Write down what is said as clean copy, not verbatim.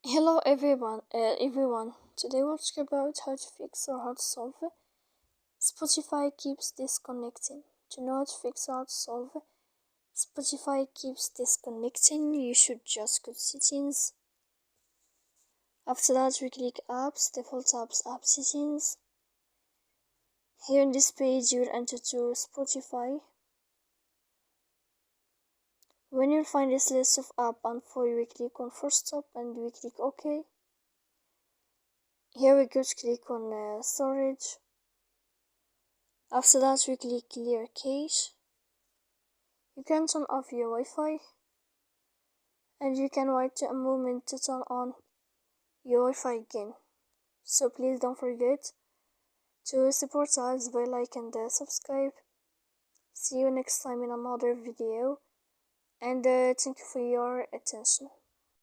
Hello everyone. Today we'll talk about how to fix or how to solve it. Spotify keeps disconnecting. To know how to fix or how to solve it, Spotify keeps disconnecting. You should just go to settings. After that, we click apps, default apps, app settings. Here on this page, you'll enter to Spotify. When you find this list of app and for you, we click on first stop and we click OK. Here we go to click on storage. After that, we click clear cache. You can turn off your Wi-Fi and you can wait a moment to turn on your Wi-Fi again. So please don't forget to support us by like and subscribe. See you next time in another video and thank you for your attention.